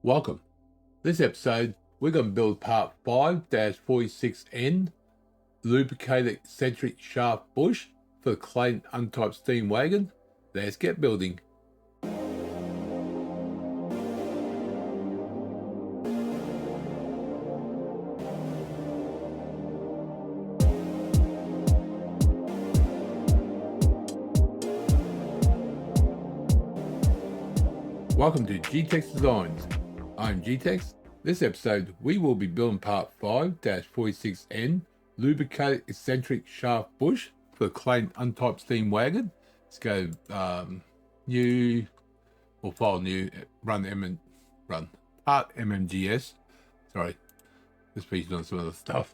Welcome. This episode, we're going to build part 5-46N Lubricator Eccentric Shaft Bush for the Clayton Undertype Steam Wagon. Let's get building. Welcome to G-Tex Designs. I'm G-Tex. This episode, we will be building part 5-46N Lubricator Eccentric Shaft Bush for the Clayton Undertype Steam Wagon. Let's go new, or file new, run part MMGS. Sorry, this piece is on some other stuff.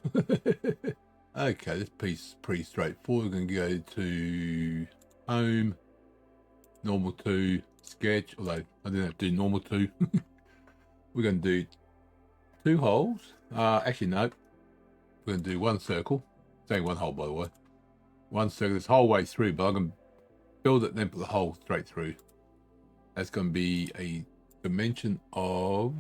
Okay, this piece is pretty straightforward. We're going to go to home, normal 2, sketch, although I didn't have to do normal 2. We're going to do 2 holes. Actually, no. We're going to do 1 circle. It's only 1 hole, by the way. 1 circle this whole way through, but I'm going to build it and then put the hole straight through. That's going to be a dimension of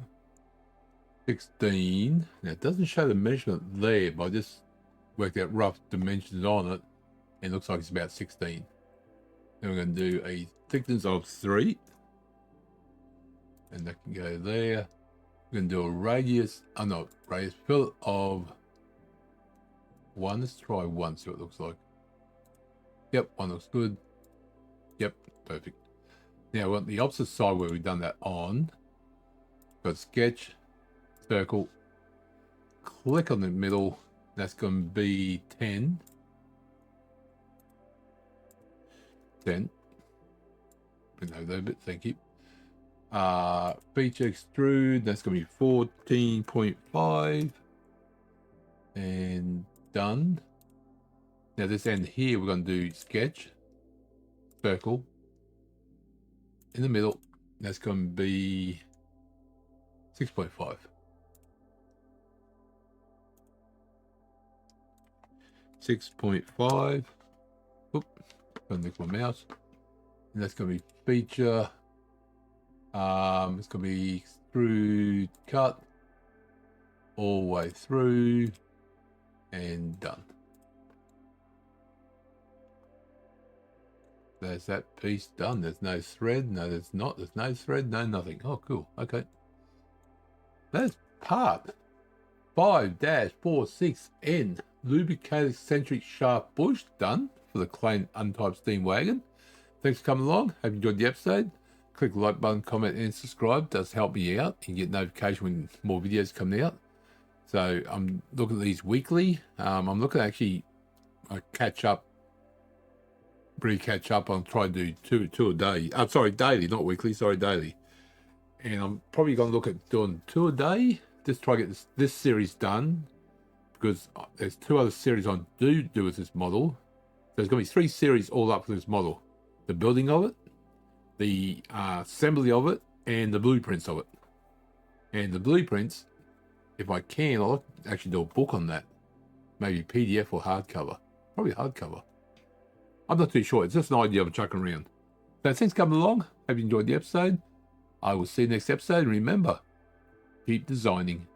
16. Now, it doesn't show the measurement there, but I just worked out rough dimensions on it. And it looks like it's about 16. Then we're going to do a thickness of 3. And that can go there. We're going to do a radius, fill of 1. Let's try 1, see what it looks like. Yep, 1 looks good. Yep, perfect. Now we want the opposite side where we've done that on. Got sketch, circle, click on the middle. That's going to be 10. 10. Bring that over a bit, thank you. Feature extrude, that's going to be 14.5 and done. Now this end here, we're going to do sketch, circle, in the middle, that's going to be 6.5. 6.5. Oop, going to nick my mouse. And that's going to be feature. It's going to be extrude cut all the way through and done. There's that piece done. There's no thread. No, there's not. There's no thread. No, nothing. Oh, cool. Okay. That's part 5-46N Lubricator Eccentric Shaft Bush done for the Clayton Undertype Steam Wagon. Thanks for coming along. Hope you enjoyed the episode. Click the like button, comment, and subscribe. It does help me out. You get notification when more videos come out. So I'm looking at these weekly. I'm looking at actually catch up. I'll try to do two a day. I'm sorry, daily, not weekly. Sorry, daily. And I'm probably going to look at doing 2 a day. Just try to get this series done, because there's 2 other series I do with this model. So there's going to be 3 series all up for this model: the building of it, the assembly of it, and the blueprints of it. And the blueprints, if I can, I'll actually do a book on that. Maybe PDF or hardcover. Probably hardcover. I'm not too sure. It's just an idea I'm chucking around. So thanks for coming along. Hope you enjoyed the episode. I will see you next episode. And remember, keep designing.